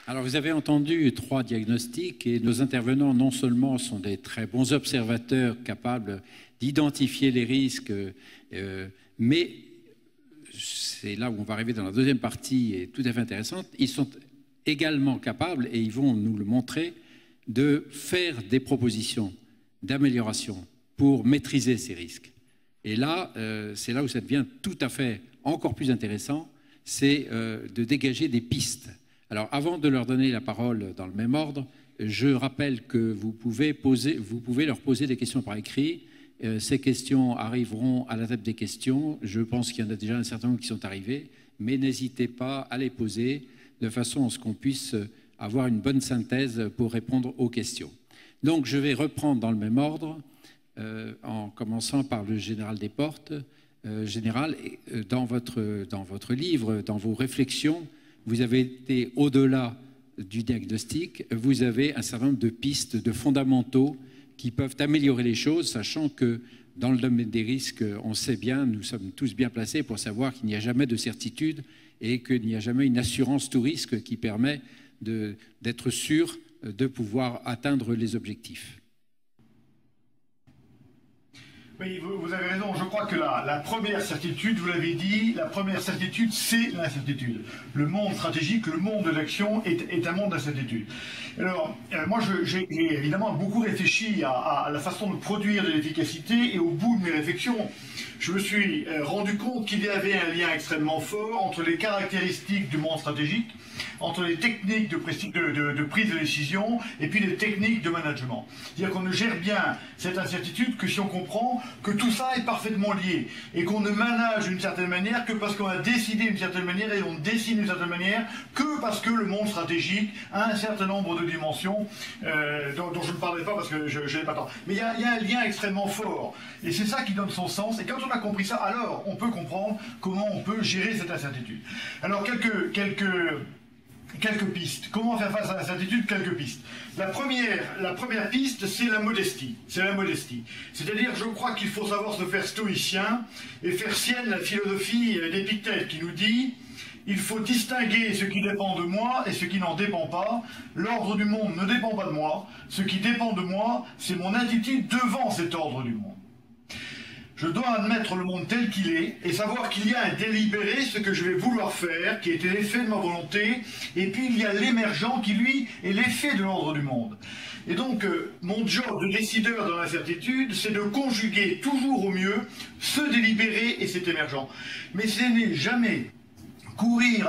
Alors, vous avez entendu 3 diagnostics et nos intervenants, non seulement sont des très bons observateurs capables d'identifier les risques, mais c'est là où on va arriver dans la deuxième partie, et tout à fait intéressante, ils sont également capables, et ils vont nous le montrer, de faire des propositions d'amélioration pour maîtriser ces risques. Et là, c'est là où ça devient tout à fait encore plus intéressant, c'est de dégager des pistes. Alors, avant de leur donner la parole dans le même ordre, je rappelle que vous pouvez leur poser des questions par écrit. Ces questions arriveront à la table des questions. Je pense qu'il y en a déjà un certain nombre qui sont arrivés, mais n'hésitez pas à les poser de façon à ce qu'on puisse avoir une bonne synthèse pour répondre aux questions. Donc, je vais reprendre dans le même ordre, en commençant par le général Desportes. Général, dans votre livre, dans vos réflexions, vous avez été au-delà du diagnostic, vous avez un certain nombre de pistes, de fondamentaux qui peuvent améliorer les choses, sachant que dans le domaine des risques, on sait bien, nous sommes tous bien placés pour savoir qu'il n'y a jamais de certitude et qu'il n'y a jamais une assurance tout risque qui permet d'être sûr de pouvoir atteindre les objectifs. Oui, vous avez raison. Je crois que la première certitude, vous l'avez dit, la première certitude, c'est l'incertitude. Le monde stratégique, le monde de l'action est un monde d'incertitude. Alors, moi, j'ai évidemment beaucoup réfléchi à la façon de produire de l'efficacité, et au bout de mes réflexions, je me suis rendu compte qu'il y avait un lien extrêmement fort entre les caractéristiques du monde stratégique, entre les techniques de prise de décision et puis les techniques de management. C'est-à-dire qu'on ne gère bien cette incertitude que si on comprend que tout ça est parfaitement lié et qu'on ne manage d'une certaine manière que parce qu'on a décidé d'une certaine manière et on décide d'une certaine manière que parce que le monde stratégique a un certain nombre de dimensions dont je ne parlerai pas parce que je n'ai pas le temps. Mais il y a un lien extrêmement fort et c'est ça qui donne son sens, et quand on a compris ça, alors on peut comprendre comment on peut gérer cette incertitude. Alors quelques pistes. Comment faire face à l'incertitude? Quelques pistes. La première piste, c'est la modestie. C'est la modestie. C'est-à-dire, je crois qu'il faut savoir se faire stoïcien et faire sienne la philosophie d'Épictète qui nous dit: il faut distinguer ce qui dépend de moi et ce qui n'en dépend pas. L'ordre du monde ne dépend pas de moi. Ce qui dépend de moi, c'est mon attitude devant cet ordre du monde. Je dois admettre le monde tel qu'il est et savoir qu'il y a un délibéré, ce que je vais vouloir faire, qui est l'effet de ma volonté, et puis il y a l'émergent qui, lui, est l'effet de l'ordre du monde. Et donc, mon job de décideur dans l'incertitude, c'est de conjuguer toujours au mieux ce délibéré et cet émergent. Mais ce n'est jamais courir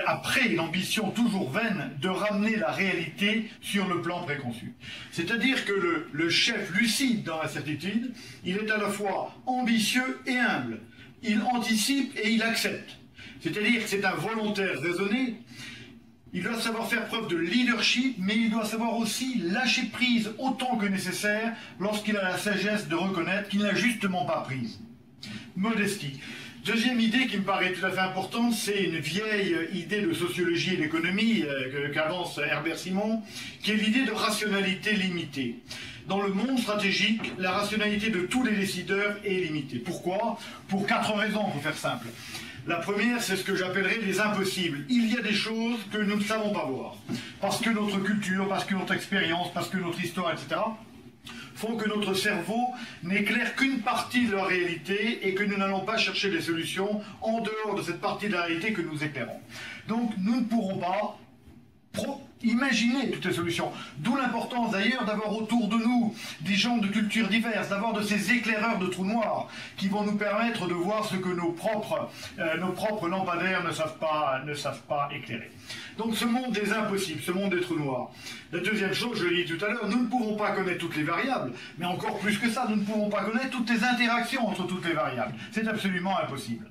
après une ambition toujours vaine de ramener la réalité sur le plan préconçu. C'est-à-dire que le chef lucide dans l'incertitude, il est à la fois ambitieux et humble. Il anticipe et il accepte. C'est-à-dire que c'est un volontaire raisonné. Il doit savoir faire preuve de leadership, mais il doit savoir aussi lâcher prise autant que nécessaire lorsqu'il a la sagesse de reconnaître qu'il n'a justement pas prise. Modestie. Deuxième idée qui me paraît tout à fait importante, c'est une vieille idée de sociologie et d'économie qu'avance Herbert Simon, qui est l'idée de rationalité limitée. Dans le monde stratégique, la rationalité de tous les décideurs est limitée. Pourquoi? Pour 4 raisons, pour faire simple. La première, c'est ce que j'appellerais les impossibles. Il y a des choses que nous ne savons pas voir. Parce que notre culture, parce que notre expérience, parce que notre histoire, etc., font que notre cerveau n'éclaire qu'une partie de la réalité et que nous n'allons pas chercher des solutions en dehors de cette partie de la réalité que nous éclairons. Donc nous ne pourrons pas imaginer toutes les solutions. D'où l'importance d'ailleurs d'avoir autour de nous des gens de cultures diverses, d'avoir de ces éclaireurs de trous noirs qui vont nous permettre de voir ce que nos propres lampadaires ne savent pas éclairer. Donc ce monde des impossibles, ce monde des trous noirs. La deuxième chose, je l'ai dit tout à l'heure, nous ne pouvons pas connaître toutes les variables, mais encore plus que ça, nous ne pouvons pas connaître toutes les interactions entre toutes les variables. C'est absolument impossible.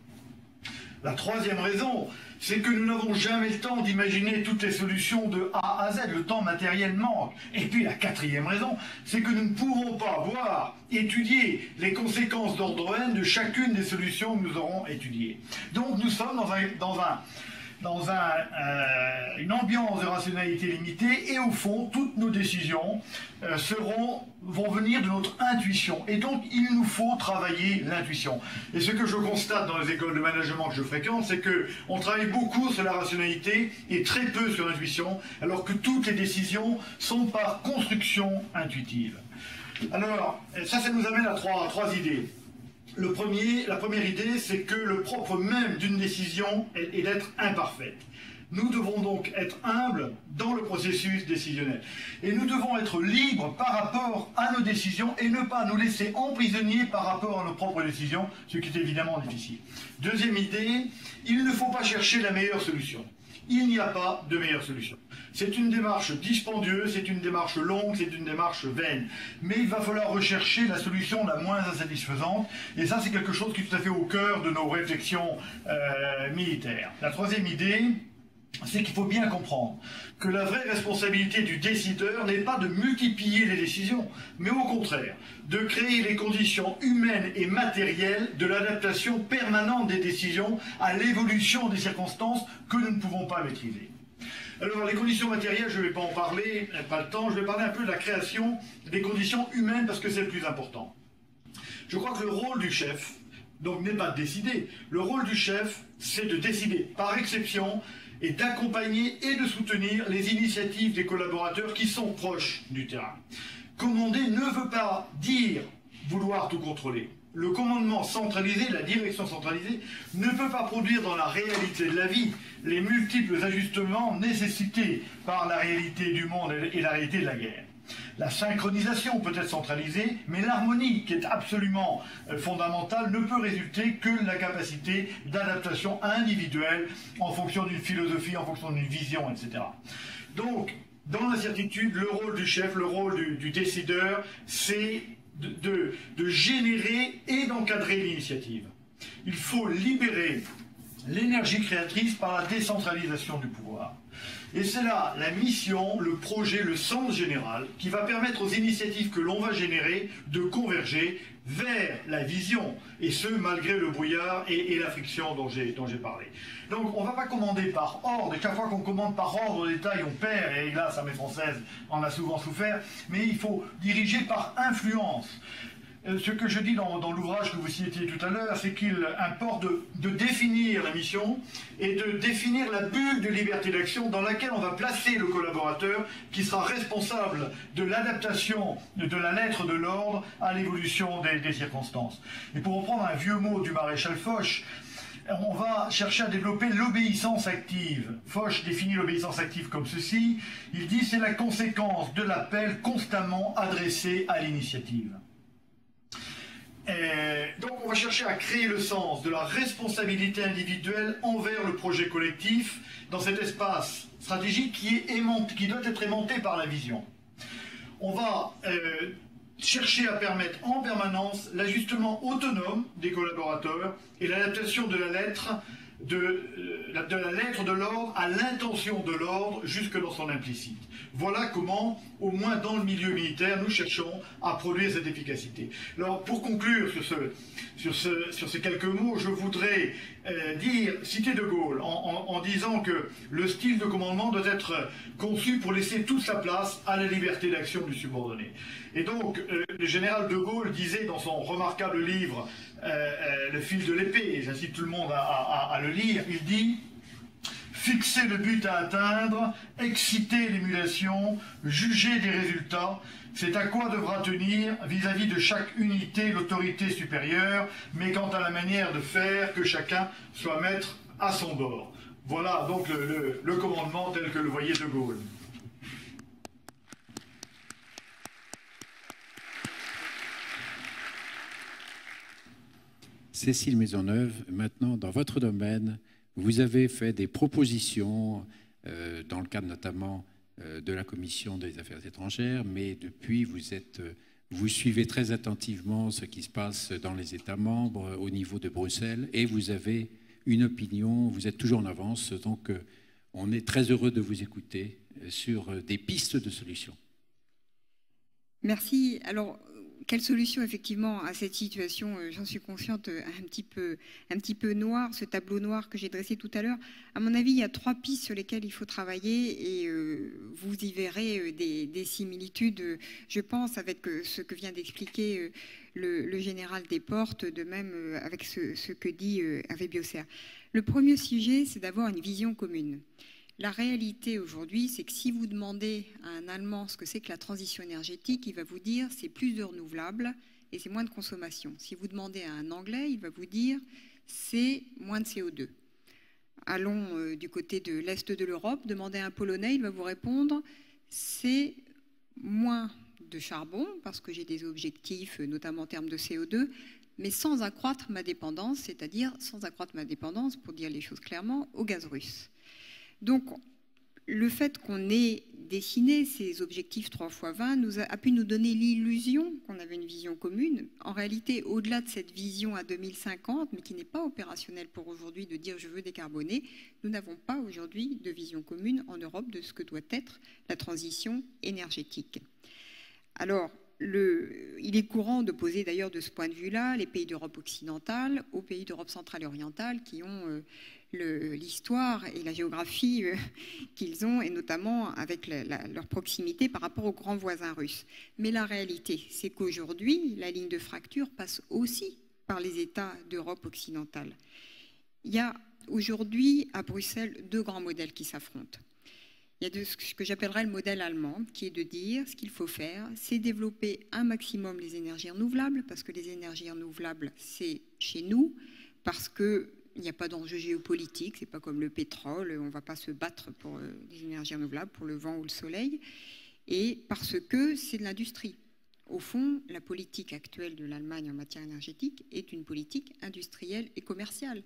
La troisième raison, c'est que nous n'avons jamais le temps d'imaginer toutes les solutions de A à Z. Le temps matériel manque. Et puis la quatrième raison, c'est que nous ne pourrons pas étudier les conséquences d'ordre N de chacune des solutions que nous aurons étudiées. Donc nous sommes dans dans une ambiance de rationalité limitée, et au fond, toutes nos décisions vont venir de notre intuition. Et donc, il nous faut travailler l'intuition. Et ce que je constate dans les écoles de management que je fréquente, c'est qu'on travaille beaucoup sur la rationalité et très peu sur l'intuition, alors que toutes les décisions sont par construction intuitive. Alors, ça nous amène à trois idées. La première idée, c'est que le propre même d'une décision est d'être imparfaite. Nous devons donc être humbles dans le processus décisionnel. Et nous devons être libres par rapport à nos décisions et ne pas nous laisser emprisonner par rapport à nos propres décisions, ce qui est évidemment difficile. Deuxième idée, il ne faut pas chercher la meilleure solution. Il n'y a pas de meilleure solution. C'est une démarche dispendieuse, c'est une démarche longue, c'est une démarche vaine. Mais il va falloir rechercher la solution la moins insatisfaisante. Et ça, c'est quelque chose qui est tout à fait au cœur de nos réflexions militaires. La troisième idée, c'est qu'il faut bien comprendre que la vraie responsabilité du décideur n'est pas de multiplier les décisions, mais au contraire, de créer les conditions humaines et matérielles de l'adaptation permanente des décisions à l'évolution des circonstances que nous ne pouvons pas maîtriser. Alors, les conditions matérielles, je ne vais pas en parler, pas le temps, je vais parler un peu de la création des conditions humaines parce que c'est le plus important. Je crois que le rôle du chef, donc, n'est pas de décider. Le rôle du chef, c'est de décider, par exception, et d'accompagner et de soutenir les initiatives des collaborateurs qui sont proches du terrain. Commander ne veut pas dire vouloir tout contrôler. Le commandement centralisé, la direction centralisée, ne peut pas produire dans la réalité de la vie les multiples ajustements nécessités par la réalité du monde et la réalité de la guerre. La synchronisation peut être centralisée, mais l'harmonie, qui est absolument fondamentale, ne peut résulter que de la capacité d'adaptation individuelle en fonction d'une philosophie, en fonction d'une vision, etc. Donc, dans l'incertitude, le rôle du chef, le rôle du décideur, c'est de générer et d'encadrer l'initiative. Il faut libérer l'énergie créatrice par la décentralisation du pouvoir. Et c'est là la mission, le projet, le sens général qui va permettre aux initiatives que l'on va générer de converger vers la vision, et ce malgré le brouillard et la friction dont j'ai parlé. Donc on ne va pas commander par ordre, et chaque fois qu'on commande par ordre au détail on perd, et hélas l'armée française en a souvent souffert, mais il faut diriger par influence. Ce que je dis dans l'ouvrage que vous citiez tout à l'heure, c'est qu'il importe de définir la mission et de définir la bulle de liberté d'action dans laquelle on va placer le collaborateur qui sera responsable de l'adaptation de la lettre de l'ordre à l'évolution des circonstances. Et pour reprendre un vieux mot du maréchal Foch, on va chercher à développer l'obéissance active. Foch définit l'obéissance active comme ceci. Il dit c'est la conséquence de l'appel constamment adressé à l'initiative. Donc on va chercher à créer le sens de la responsabilité individuelle envers le projet collectif dans cet espace stratégique qui doit être aimanté par la vision. On va chercher à permettre en permanence l'ajustement autonome des collaborateurs et l'adaptation de la lettre de l'ordre à l'intention de l'ordre jusque dans son implicite. Voilà comment, au moins dans le milieu militaire, nous cherchons à produire cette efficacité. Alors, pour conclure sur ces quelques mots, je voudrais citer De Gaulle en disant que le style de commandement doit être conçu pour laisser toute sa place à la liberté d'action du subordonné. Et donc, le général De Gaulle disait dans son remarquable livre Le fil de l'épée, et j'incite tout le monde à le lire, il dit « Fixer le but à atteindre, exciter l'émulation, juger des résultats, c'est à quoi devra tenir vis-à-vis de chaque unité l'autorité supérieure, mais quant à la manière de faire, que chacun soit maître à son bord. » Voilà donc le commandement tel que le voyait De Gaulle. Cécile Maisonneuve, maintenant, dans votre domaine, vous avez fait des propositions, dans le cadre notamment de la Commission des Affaires étrangères, mais depuis, vous suivez très attentivement ce qui se passe dans les États membres, au niveau de Bruxelles, et vous avez une opinion, vous êtes toujours en avance, donc on est très heureux de vous écouter sur des pistes de solutions. Merci. Alors, quelle solution effectivement à cette situation, j'en suis consciente, un petit peu noire, ce tableau noir que j'ai dressé tout à l'heure. À mon avis, il y a 3 pistes sur lesquelles il faut travailler et vous y verrez des similitudes, je pense, avec ce que vient d'expliquer le général Desportes, de même avec ce que dit Hervé Biossert. Le premier sujet, c'est d'avoir une vision commune. La réalité aujourd'hui, c'est que si vous demandez à un Allemand ce que c'est que la transition énergétique, il va vous dire c'est plus de renouvelables et c'est moins de consommation. Si vous demandez à un Anglais, il va vous dire c'est moins de CO2. Allons du côté de l'Est de l'Europe, demandez à un Polonais, il va vous répondre c'est moins de charbon parce que j'ai des objectifs, notamment en termes de CO2, mais sans accroître ma dépendance, c'est-à-dire sans accroître ma dépendance, pour dire les choses clairement, au gaz russe. Donc, le fait qu'on ait dessiné ces objectifs 3 x 20 a pu nous donner l'illusion qu'on avait une vision commune. En réalité, au-delà de cette vision à 2050, mais qui n'est pas opérationnelle pour aujourd'hui de dire je veux décarboner, nous n'avons pas aujourd'hui de vision commune en Europe de ce que doit être la transition énergétique. Alors, il est courant d'opposer d'ailleurs de ce point de vue-là les pays d'Europe occidentale aux pays d'Europe centrale et orientale qui ont l'histoire et la géographie qu'ils ont, et notamment avec leur proximité par rapport aux grands voisins russes. Mais la réalité, c'est qu'aujourd'hui, la ligne de fracture passe aussi par les États d'Europe occidentale. Il y a aujourd'hui à Bruxelles 2 grands modèles qui s'affrontent. Il y a ce que j'appellerais le modèle allemand, qui est de dire ce qu'il faut faire, c'est développer un maximum les énergies renouvelables, parce que les énergies renouvelables, c'est chez nous, parce qu'il n'y a pas d'enjeu géopolitique, c'est pas comme le pétrole, on ne va pas se battre pour les énergies renouvelables, pour le vent ou le soleil, et parce que c'est de l'industrie. Au fond, la politique actuelle de l'Allemagne en matière énergétique est une politique industrielle et commerciale.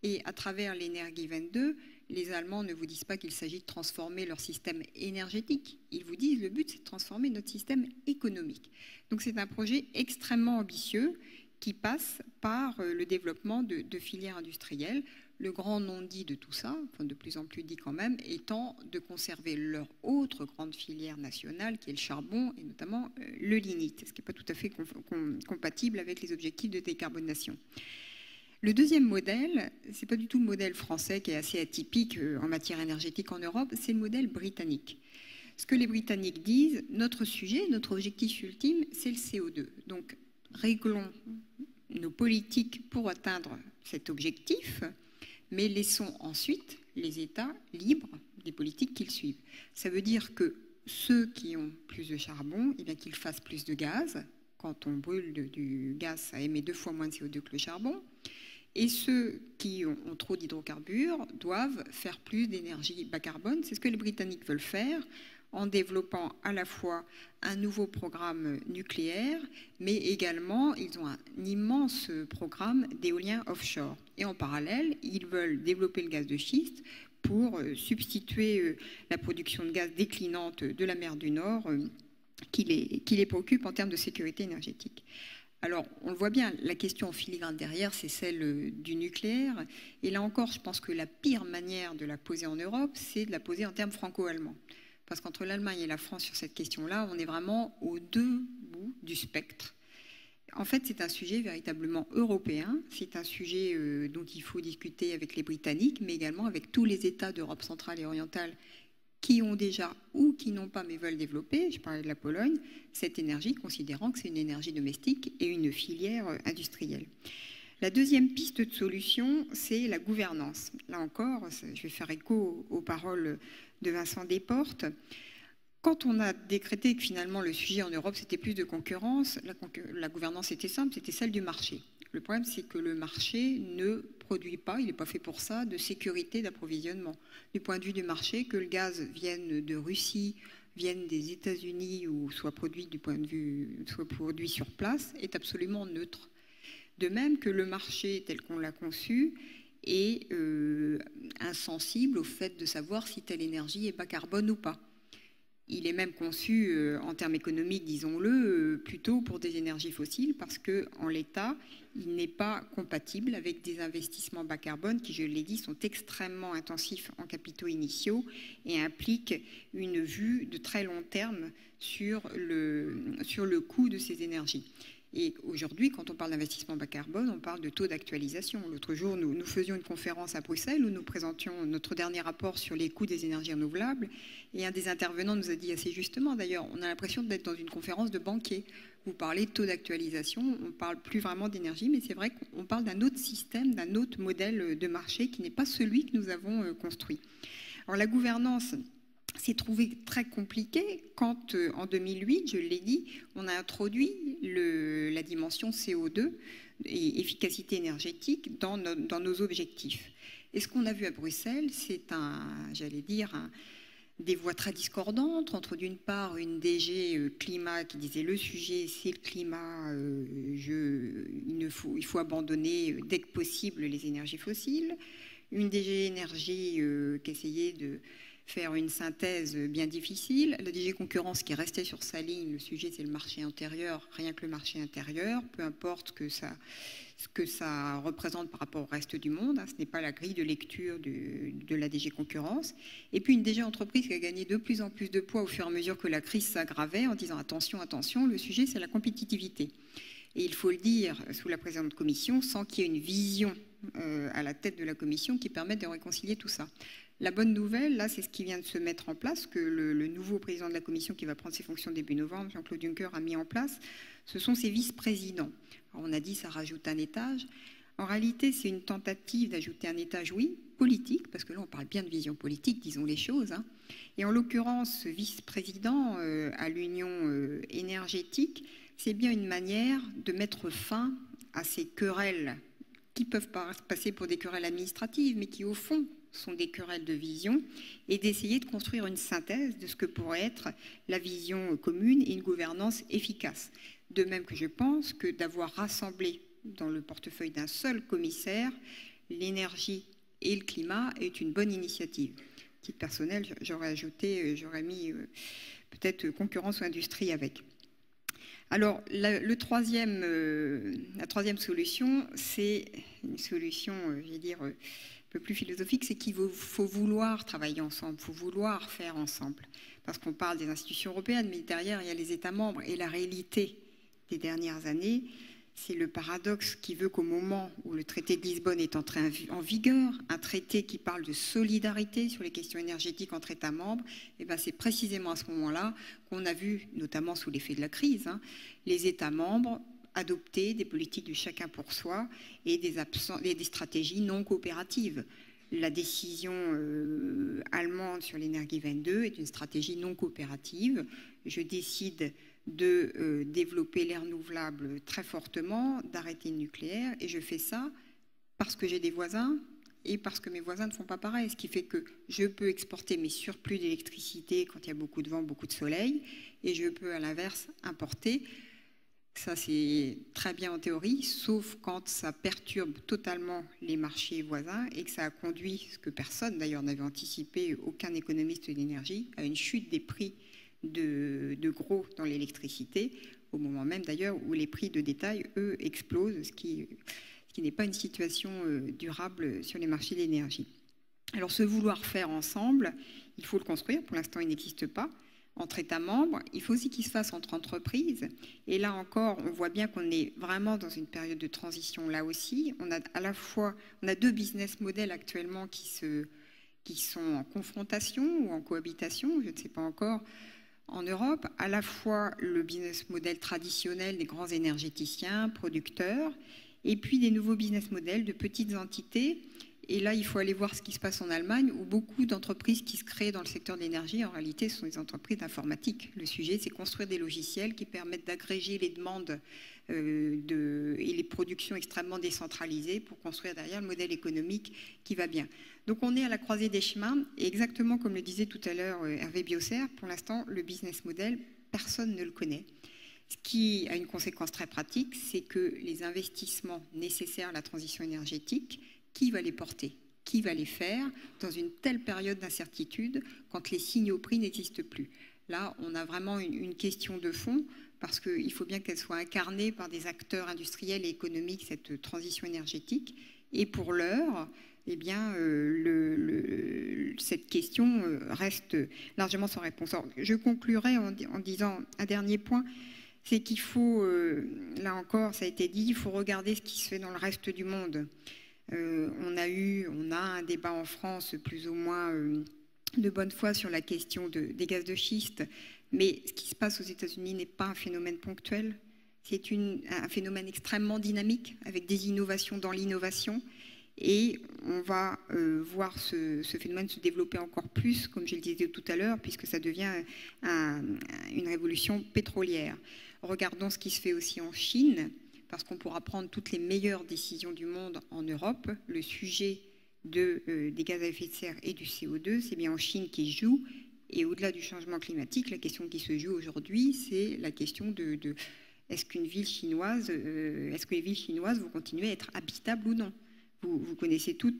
Et à travers l'Energie 22, les Allemands ne vous disent pas qu'il s'agit de transformer leur système énergétique. Ils vous disent le but, c'est de transformer notre système économique. Donc c'est un projet extrêmement ambitieux qui passe par le développement de filières industrielles. Le grand non-dit de tout ça, enfin de plus en plus dit quand même, étant de conserver leur autre grande filière nationale qui est le charbon et notamment le lignite, ce qui n'est pas tout à fait compatible avec les objectifs de décarbonation. Le deuxième modèle, ce n'est pas du tout le modèle français qui est assez atypique en matière énergétique en Europe, c'est le modèle britannique. Ce que les Britanniques disent, notre sujet, notre objectif ultime, c'est le CO2. Donc réglons nos politiques pour atteindre cet objectif, mais laissons ensuite les États libres des politiques qu'ils suivent. Ça veut dire que ceux qui ont plus de charbon, eh bien qu'ils fassent plus de gaz. Quand on brûle du gaz, ça émet 2 fois moins de CO2 que le charbon. Et ceux qui ont trop d'hydrocarbures doivent faire plus d'énergie bas carbone. C'est ce que les Britanniques veulent faire en développant à la fois un nouveau programme nucléaire, mais également ils ont un immense programme d'éolien offshore. Et en parallèle, ils veulent développer le gaz de schiste pour substituer la production de gaz déclinante de la mer du Nord qui les préoccupe en termes de sécurité énergétique. Alors, on le voit bien, la question en filigrane derrière, c'est celle du nucléaire. Et là encore, je pense que la pire manière de la poser en Europe, c'est de la poser en termes franco-allemands. Parce qu'entre l'Allemagne et la France sur cette question-là, on est vraiment aux 2 bouts du spectre. En fait, c'est un sujet véritablement européen. C'est un sujet dont il faut discuter avec les Britanniques, mais également avec tous les États d'Europe centrale et orientale qui ont déjà ou qui n'ont pas mais veulent développer, je parlais de la Pologne, cette énergie, considérant que c'est une énergie domestique et une filière industrielle. La deuxième piste de solution, c'est la gouvernance. Là encore, je vais faire écho aux paroles de Vincent Desportes. Quand on a décrété que finalement le sujet en Europe, c'était plus de concurrence, la gouvernance était simple, c'était celle du marché. Le problème, c'est que le marché ne produit pas, il n'est pas fait pour ça, de sécurité d'approvisionnement. Du point de vue du marché, que le gaz vienne de Russie, vienne des États-Unis ou soit produit soit produit sur place, est absolument neutre. De même que le marché tel qu'on l'a conçu est insensible au fait de savoir si telle énergie est bas carbone ou pas. Il est même conçu en termes économiques, disons-le, plutôt pour des énergies fossiles parce qu'en l'état, il n'est pas compatible avec des investissements bas carbone qui, je l'ai dit, sont extrêmement intensifs en capitaux initiaux et impliquent une vue de très long terme sur le coût de ces énergies. Et aujourd'hui, quand on parle d'investissement bas carbone, on parle de taux d'actualisation. L'autre jour, nous faisions une conférence à Bruxelles où nous présentions notre dernier rapport sur les coûts des énergies renouvelables. Et un des intervenants nous a dit assez justement, d'ailleurs, on a l'impression d'être dans une conférence de banquiers. Vous parlez de taux d'actualisation, on ne parle plus vraiment d'énergie, mais c'est vrai qu'on parle d'un autre système, d'un autre modèle de marché qui n'est pas celui que nous avons construit. Alors la gouvernance s'est trouvé très compliqué quand, en 2008, je l'ai dit, on a introduit la dimension CO2 et efficacité énergétique dans nos objectifs. Et ce qu'on a vu à Bruxelles, c'est des voix très discordantes entre, d'une part, une DG climat qui disait le sujet, c'est le climat, il faut abandonner dès que possible les énergies fossiles, une DG énergie qui essayait de faire une synthèse bien difficile. La DG Concurrence qui restait sur sa ligne, le sujet c'est le marché intérieur, rien que le marché intérieur, peu importe ce que ça représente par rapport au reste du monde, hein, ce n'est pas la grille de lecture de la DG Concurrence. Et puis une DG Entreprise qui a gagné de plus en plus de poids au fur et à mesure que la crise s'aggravait en disant attention, attention, le sujet c'est la compétitivité. Et il faut le dire sous la présidente de commission, sans qu'il y ait une vision à la tête de la commission qui permette de réconcilier tout ça. La bonne nouvelle, là, c'est ce qui vient de se mettre en place, que le nouveau président de la Commission qui va prendre ses fonctions début novembre, Jean-Claude Juncker, a mis en place. Ce sont ses vice-présidents. On a dit ça rajoute un étage. En réalité, c'est une tentative d'ajouter un étage, oui, politique, parce que là, on parle bien de vision politique, disons les choses. Hein. Et en l'occurrence, ce vice-président à l'Union énergétique, c'est bien une manière de mettre fin à ces querelles qui peuvent passer pour des querelles administratives, mais qui, au fond, sont des querelles de vision, et d'essayer de construire une synthèse de ce que pourrait être la vision commune et une gouvernance efficace. De même que je pense que d'avoir rassemblé dans le portefeuille d'un seul commissaire l'énergie et le climat est une bonne initiative. À titre personnel, j'aurais mis peut-être concurrence ou industrie avec. Alors, la troisième solution, c'est une solution, je vais dire, un peu plus philosophique, c'est qu'il faut vouloir travailler ensemble, il faut vouloir faire ensemble. Parce qu'on parle des institutions européennes, mais derrière, il y a les États membres. Et la réalité des dernières années, c'est le paradoxe qui veut qu'au moment où le traité de Lisbonne est entré en vigueur, un traité qui parle de solidarité sur les questions énergétiques entre États membres, et ben c'est précisément à ce moment-là qu'on a vu, notamment sous l'effet de la crise, hein, les États membres adopter des politiques du chacun pour soi et des stratégies non coopératives. La décision allemande sur l'énergie 22 est une stratégie non coopérative. Je décide de développer les renouvelables très fortement, d'arrêter le nucléaire, et je fais ça parce que j'ai des voisins et parce que mes voisins ne font pas pareil, ce qui fait que je peux exporter mes surplus d'électricité quand il y a beaucoup de vent, beaucoup de soleil, et je peux à l'inverse importer. Ça, c'est très bien en théorie, sauf quand ça perturbe totalement les marchés voisins et que ça a conduit, ce que personne d'ailleurs n'avait anticipé, aucun économiste de l'énergie, à une chute des prix de gros dans l'électricité, au moment même d'ailleurs où les prix de détail, eux, explosent, ce qui n'est pas une situation durable sur les marchés de l'énergie. Alors, ce vouloir faire ensemble, il faut le construire. Pour l'instant, il n'existe pas entre États membres. Il faut aussi qu'il se fasse entre entreprises. Et là encore, on voit bien qu'on est vraiment dans une période de transition là aussi. On a deux business models actuellement qui sont en confrontation ou en cohabitation, je ne sais pas encore, en Europe. À la fois le business model traditionnel des grands énergéticiens, producteurs, et puis des nouveaux business models de petites entités. Et là, il faut aller voir ce qui se passe en Allemagne, où beaucoup d'entreprises qui se créent dans le secteur de l'énergie, en réalité, ce sont des entreprises d'informatique. Le sujet, c'est construire des logiciels qui permettent d'agréger les demandes et les productions extrêmement décentralisées pour construire derrière le modèle économique qui va bien. Donc, on est à la croisée des chemins. Et exactement comme le disait tout à l'heure Hervé Biosser, pour l'instant, le business model, personne ne le connaît. Ce qui a une conséquence très pratique, c'est que les investissements nécessaires à la transition énergétique, qui va les porter? Qui va les faire dans une telle période d'incertitude quand les signaux prix n'existent plus? Là, on a vraiment une question de fond, parce qu'il faut bien qu'elle soit incarnée par des acteurs industriels et économiques, cette transition énergétique. Et pour l'heure, eh bien, cette question reste largement sans réponse. Alors, je conclurai en disant un dernier point, c'est qu'il faut, là encore, ça a été dit, il faut regarder ce qui se fait dans le reste du monde. On a un débat en France plus ou moins de bonne foi sur la question des gaz de schiste, mais ce qui se passe aux États-Unis n'est pas un phénomène ponctuel, c'est un phénomène extrêmement dynamique, avec des innovations dans l'innovation, et on va voir ce phénomène se développer encore plus, comme je le disais tout à l'heure, puisque ça devient une révolution pétrolière. Regardons ce qui se fait aussi en Chine, parce qu'on pourra prendre toutes les meilleures décisions du monde en Europe. Le sujet des gaz à effet de serre et du CO2, c'est bien en Chine qui joue. Et au-delà du changement climatique, la question qui se joue aujourd'hui, c'est la question est-ce que les villes chinoises vont continuer à être habitables ou non? Vous connaissez tous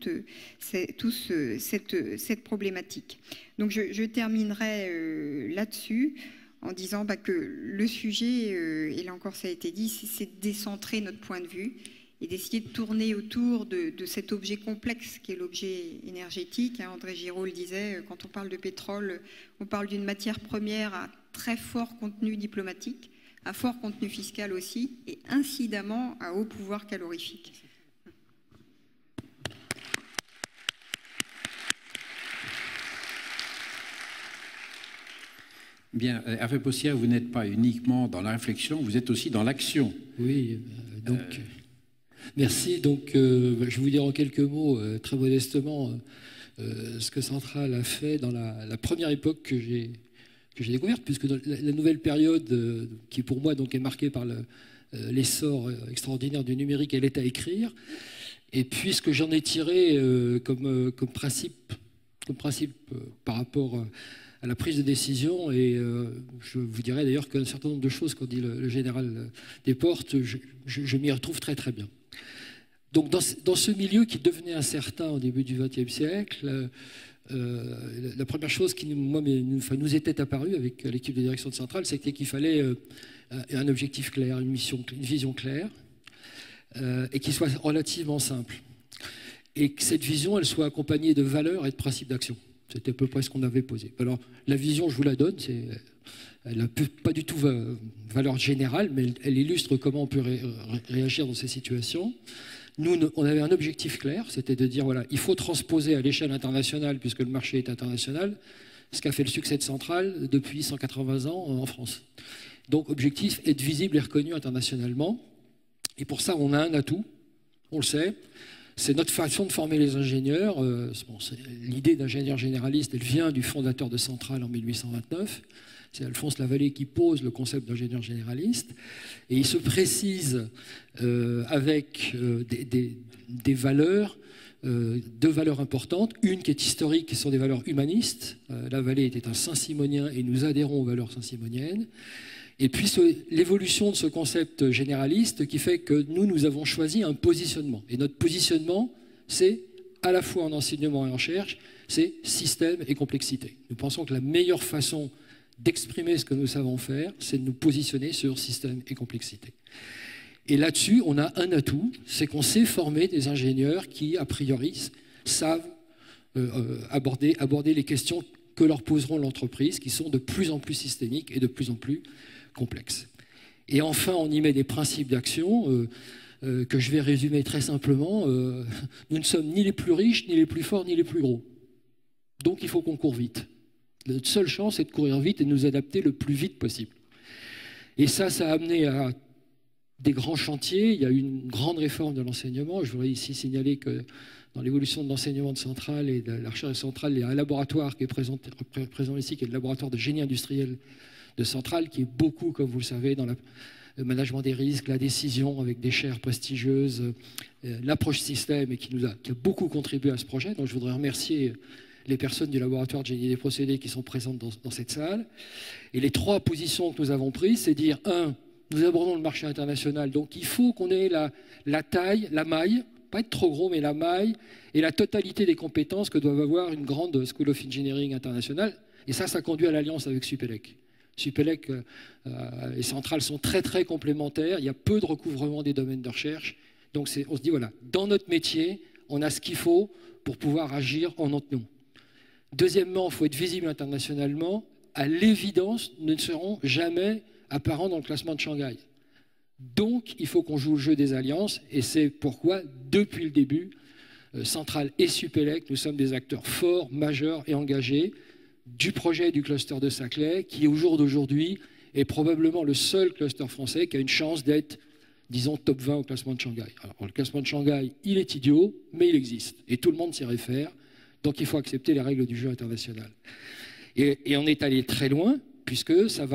cette problématique. Donc je terminerai là-dessus en disant que le sujet, et là encore ça a été dit, c'est de décentrer notre point de vue et d'essayer de tourner autour de cet objet complexe qui est l'objet énergétique. André Giraud le disait, quand on parle de pétrole, on parle d'une matière première à très fort contenu diplomatique, à fort contenu fiscal aussi, et incidemment à haut pouvoir calorifique. Bien, Hervé Paussière, vous n'êtes pas uniquement dans la réflexion, vous êtes aussi dans l'action. Oui, donc merci. Donc, je vais vous dire en quelques mots, très modestement, ce que Centrale a fait dans la première époque que j'ai découverte, puisque dans la nouvelle période, qui pour moi donc est marquée par l'essor extraordinaire du numérique, elle est à écrire. Et puis ce que j'en ai tiré comme principe par rapport à la prise de décision, et je vous dirais d'ailleurs qu'un certain nombre de choses qu'ont dit le général Desportes, je m'y retrouve très très bien. Donc dans ce milieu qui devenait incertain au début du XXe siècle, la première chose qui nous était apparue avec l'équipe de direction de Centrale, c'était qu'il fallait un objectif clair, une vision claire, et qui soit relativement simple. Et que cette vision, elle soit accompagnée de valeurs et de principes d'action. C'était à peu près ce qu'on avait posé. Alors, la vision, je vous la donne, elle n'a pas du tout valeur générale, mais elle illustre comment on peut réagir dans ces situations. Nous, on avait un objectif clair, c'était de dire, voilà, il faut transposer à l'échelle internationale, puisque le marché est international, ce qu'a fait le succès de Centrale depuis 180 ans en France. Donc, objectif, être visible et reconnu internationalement. Et pour ça, on a un atout, on le sait. C'est notre façon de former les ingénieurs. L'idée d'ingénieur généraliste, elle vient du fondateur de Centrale en 1829. C'est Alphonse Lavallée qui pose le concept d'ingénieur généraliste. Et il se précise avec des valeurs, deux valeurs importantes. Une qui est historique, qui sont des valeurs humanistes. Lavallée était un Saint-Simonien et nous adhérons aux valeurs saint-simoniennes. Et puis l'évolution de ce concept généraliste qui fait que nous avons choisi un positionnement. Et notre positionnement, c'est à la fois en enseignement et en recherche, c'est système et complexité. Nous pensons que la meilleure façon d'exprimer ce que nous savons faire, c'est de nous positionner sur système et complexité. Et là-dessus, on a un atout, c'est qu'on sait former des ingénieurs qui, a priori, savent aborder les questions que leur poseront l'entreprise, qui sont de plus en plus systémiques et de plus en plus complexes. Et enfin, on y met des principes d'action que je vais résumer très simplement. Nous ne sommes ni les plus riches, ni les plus forts, ni les plus gros. Donc il faut qu'on court vite. Notre seule chance est de courir vite et de nous adapter le plus vite possible. Et ça a amené à des grands chantiers. Il y a eu une grande réforme de l'enseignement. Je voudrais ici signaler que dans l'évolution de l'enseignement de Centrale et de la recherche centrale, il y a un laboratoire qui est présent ici, qui est le laboratoire de génie industriel de Centrale, qui est beaucoup, comme vous le savez, dans le management des risques, la décision avec des chaires prestigieuses, l'approche système, et qui a beaucoup contribué à ce projet. Donc je voudrais remercier les personnes du laboratoire de génie des procédés qui sont présentes dans cette salle. Et les trois positions que nous avons prises, c'est dire, nous abordons le marché international, donc il faut qu'on ait la taille, la maille, pas être trop gros, mais la maille et la totalité des compétences que doivent avoir une grande School of Engineering internationale. Et ça conduit à l'alliance avec Supélec. Supélec et Centrale sont très très complémentaires, il y a peu de recouvrement des domaines de recherche. Donc on se dit, voilà, dans notre métier, on a ce qu'il faut pour pouvoir agir en notre nom. Deuxièmement, il faut être visible internationalement. À l'évidence, nous ne serons jamais apparents dans le classement de Shanghai. Donc, il faut qu'on joue le jeu des alliances, et c'est pourquoi, depuis le début, Centrale et Supélec, nous sommes des acteurs forts, majeurs et engagés du projet du cluster de Saclay, qui au jour d'aujourd'hui est probablement le seul cluster français qui a une chance d'être, disons, top 20 au classement de Shanghai. Alors, le classement de Shanghai, il est idiot, mais il existe, et tout le monde s'y réfère, donc il faut accepter les règles du jeu international. Et on est allé très loin, puisque ça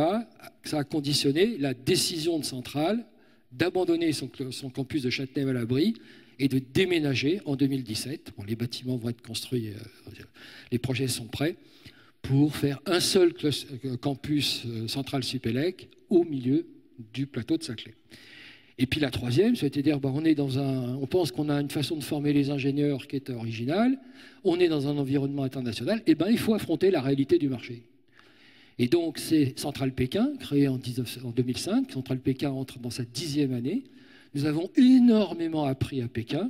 a conditionné la décision de Centrale d'abandonner son campus de Châtenay-Malabry et de déménager en 2017. Bon, les bâtiments vont être construits, les projets sont prêts, pour faire un seul campus Centrale Supélec au milieu du plateau de Saclay. Et puis la troisième, c'est-à-dire on pense qu'on a une façon de former les ingénieurs qui est originale, on est dans un environnement international, et il faut affronter la réalité du marché. Et donc c'est Centrale Pékin, créée en 2005, Centrale Pékin entre dans sa 10e année. Nous avons énormément appris à Pékin,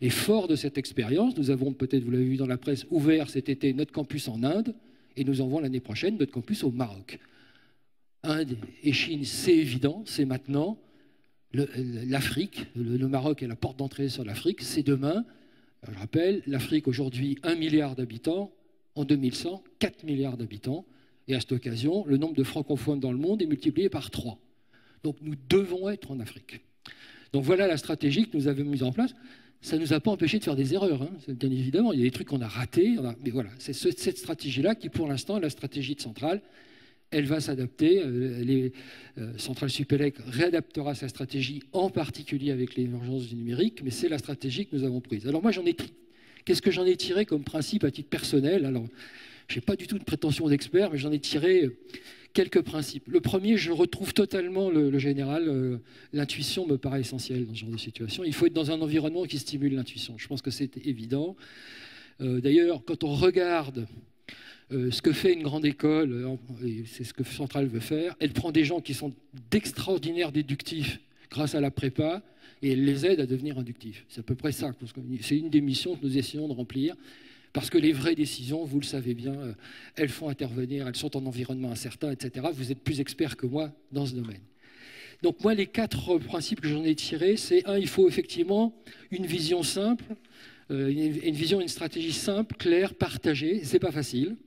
et fort de cette expérience, nous avons peut-être, vous l'avez vu dans la presse, ouvert cet été notre campus en Inde, et nous envoyons l'année prochaine notre campus au Maroc. Inde et Chine, c'est évident, c'est maintenant. L'Afrique, le Maroc est la porte d'entrée sur l'Afrique, c'est demain. Je rappelle, l'Afrique aujourd'hui 1 milliard d'habitants, en 2100 4 milliards d'habitants, et à cette occasion, le nombre de francophones dans le monde est multiplié par 3. Donc nous devons être en Afrique. Donc voilà la stratégie que nous avons mise en place. Ça ne nous a pas empêché de faire des erreurs, hein. Bien évidemment, il y a des trucs qu'on a ratés, mais voilà, c'est cette stratégie-là qui pour l'instant est la stratégie de Centrale. Elle va s'adapter. Centrale Supélec réadaptera sa stratégie, en particulier avec l'émergence du numérique, mais c'est la stratégie que nous avons prise. Alors moi, qu'est-ce que j'en ai tiré comme principe à titre personnel? Alors, je n'ai pas du tout de prétention d'expert, mais j'en ai tiré quelques principes. Le premier, je retrouve totalement le général. L'intuition me paraît essentielle dans ce genre de situation. Il faut être dans un environnement qui stimule l'intuition. Je pense que c'est évident. D'ailleurs, quand on regarde ce que fait une grande école, et c'est ce que Centrale veut faire, elle prend des gens qui sont d'extraordinaires déductifs grâce à la prépa et elle les aide à devenir inductifs. C'est à peu près ça. C'est une des missions que nous essayons de remplir parce que les vraies décisions, vous le savez bien, elles font intervenir, elles sont en environnement incertain, etc. Vous êtes plus expert que moi dans ce domaine. Donc moi, les 4 principes que j'en ai tirés, c'est il faut effectivement une vision simple, une stratégie simple, claire, partagée. C'est pas facile.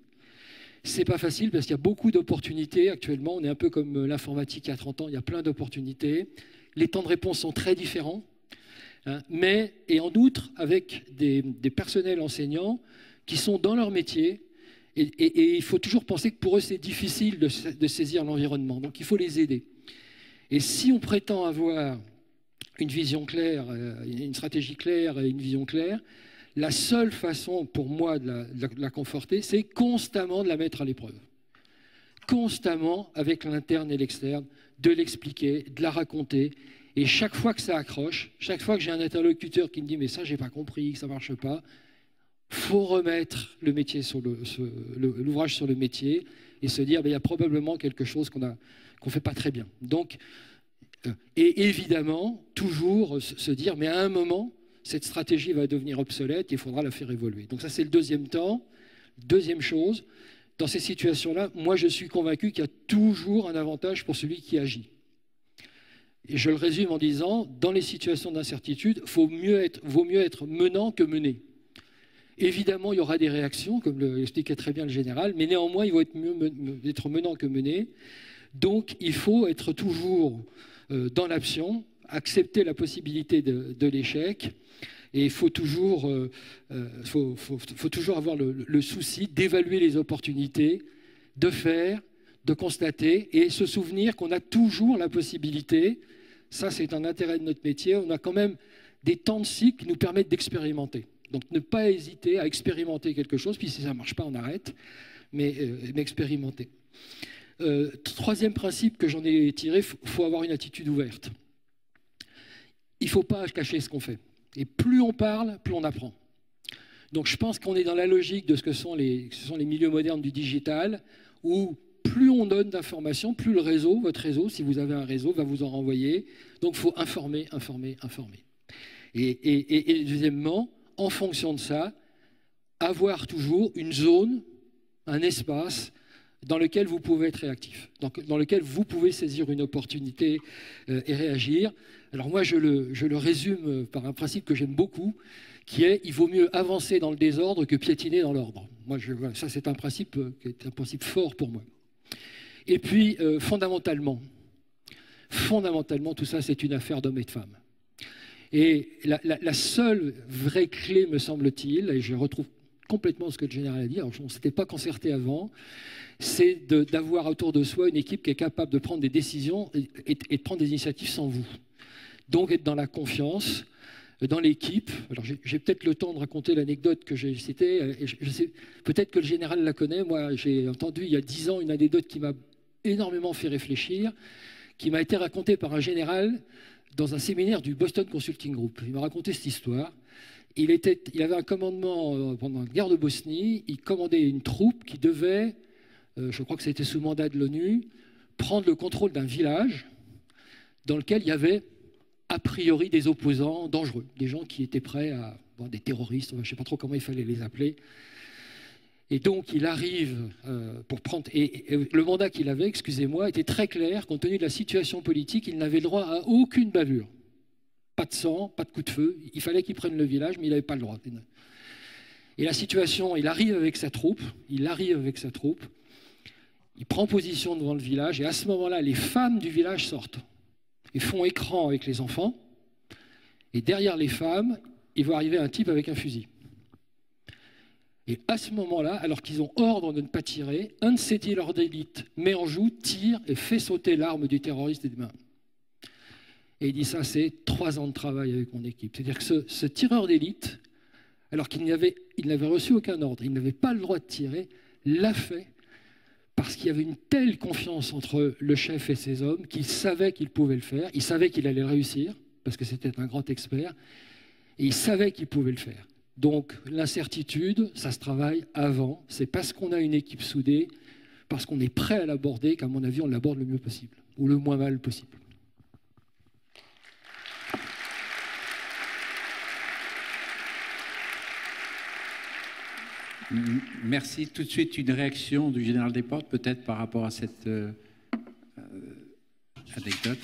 C'est pas facile parce qu'il y a beaucoup d'opportunités actuellement. On est un peu comme l'informatique il y a 30 ans, il y a plein d'opportunités. Les temps de réponse sont très différents. Et en outre, avec des personnels enseignants qui sont dans leur métier. Et il faut toujours penser que pour eux, c'est difficile de saisir l'environnement. Donc il faut les aider. Et si on prétend avoir une vision claire, une stratégie claire et une vision claire, la seule façon pour moi de la conforter, c'est constamment de la mettre à l'épreuve. Constamment, avec l'interne et l'externe, de l'expliquer, de la raconter. Et chaque fois que ça accroche, chaque fois que j'ai un interlocuteur qui me dit « mais ça, j'ai pas compris, que ça marche pas », faut remettre le métier sur l'ouvrage sur le métier et se dire il y a probablement quelque chose qu'on fait pas très bien. Donc, et évidemment, toujours se dire mais à un moment, cette stratégie va devenir obsolète et il faudra la faire évoluer. Donc ça, c'est le deuxième temps. Deuxième chose, dans ces situations-là, moi, je suis convaincu qu'il y a toujours un avantage pour celui qui agit. Et je le résume en disant, dans les situations d'incertitude, vaut mieux être menant que mené. Évidemment, il y aura des réactions, comme l'expliquait très bien le général, mais néanmoins, il vaut être mieux être menant que mené. Donc, il faut être toujours dans l'action, accepter la possibilité de l'échec, et il faut toujours avoir le souci d'évaluer les opportunités, de faire, de constater, et se souvenir qu'on a toujours la possibilité, ça c'est un intérêt de notre métier, on a quand même des temps de cycle qui nous permettent d'expérimenter. Donc ne pas hésiter à expérimenter quelque chose, puis si ça ne marche pas, on arrête, mais expérimenter. Troisième principe que j'en ai tiré, il faut avoir une attitude ouverte. Il ne faut pas cacher ce qu'on fait. Et plus on parle, plus on apprend. Donc je pense qu'on est dans la logique de ce que sont les milieux modernes du digital, où plus on donne d'informations, plus le réseau, votre réseau, si vous avez un réseau, va vous en renvoyer. Donc il faut informer, informer, informer. Et deuxièmement, en fonction de ça, avoir toujours une zone, un espace dans lequel vous pouvez être réactif, dans lequel vous pouvez saisir une opportunité et réagir. Alors moi, je le résume par un principe que j'aime beaucoup, qui est « il vaut mieux avancer dans le désordre que piétiner dans l'ordre ». Moi, voilà, ça, c'est un principe qui est un principe fort pour moi. Et puis, fondamentalement, tout ça, c'est une affaire d'hommes et de femmes. Et la seule vraie clé, me semble-t-il, et je retrouve complètement ce que le général a dit, alors on ne s'était pas concerté avant, c'est d'avoir autour de soi une équipe qui est capable de prendre des décisions et de prendre des initiatives sans vous. Donc être dans la confiance, dans l'équipe. Alors j'ai peut-être le temps de raconter l'anecdote que j'ai citée. Je sais, peut-être que le général la connaît. Moi, j'ai entendu il y a 10 ans une anecdote qui m'a énormément fait réfléchir, qui m'a été racontée par un général dans un séminaire du Boston Consulting Group. Il m'a raconté cette histoire. Il avait un commandement pendant la guerre de Bosnie. Il commandait une troupe qui devait, je crois que c'était sous mandat de l'ONU, prendre le contrôle d'un village dans lequel il y avait a priori des opposants dangereux, des gens qui étaient prêts à... Bon, des terroristes, je ne sais pas trop comment il fallait les appeler. Et donc il arrive pour prendre... Et le mandat qu'il avait, excusez-moi, était très clair. Compte tenu de la situation politique, il n'avait le droit à aucune bavure. Pas de sang, pas de coup de feu. Il fallait qu'il prenne le village, mais il n'avait pas le droit. Et la situation, il arrive avec sa troupe, il prend position devant le village, et à ce moment-là, les femmes du village sortent. Ils font écran avec les enfants, et derrière les femmes, il va arriver un type avec un fusil. Et à ce moment-là, alors qu'ils ont ordre de ne pas tirer, un de ces tireurs d'élite met en joue, tire et fait sauter l'arme du terroriste des mains. Et il dit ça, c'est 3 ans de travail avec mon équipe. C'est-à-dire que ce tireur d'élite, alors qu'il n'avait reçu aucun ordre, il n'avait pas le droit de tirer, l'a fait parce qu'il y avait une telle confiance entre le chef et ses hommes qu'il savait qu'il pouvait le faire, il savait qu'il allait réussir, parce que c'était un grand expert, et il savait qu'il pouvait le faire. Donc l'incertitude, ça se travaille avant, c'est parce qu'on a une équipe soudée, parce qu'on est prêt à l'aborder, qu'à mon avis, on l'aborde le mieux possible, ou le moins mal possible. Merci. Tout de suite, une réaction du général Desportes, peut-être par rapport à cette anecdote.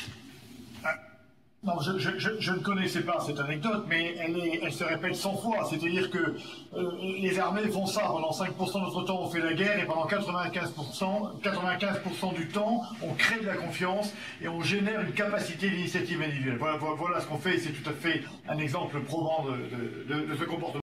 Non, je ne connaissais pas cette anecdote, mais elle se répète 100 fois. C'est-à-dire que les armées font ça. Pendant 5% de notre temps, on fait la guerre, et pendant 95% du temps, on crée de la confiance et on génère une capacité d'initiative individuelle. Voilà ce qu'on fait, et c'est tout à fait un exemple probant de ce comportement.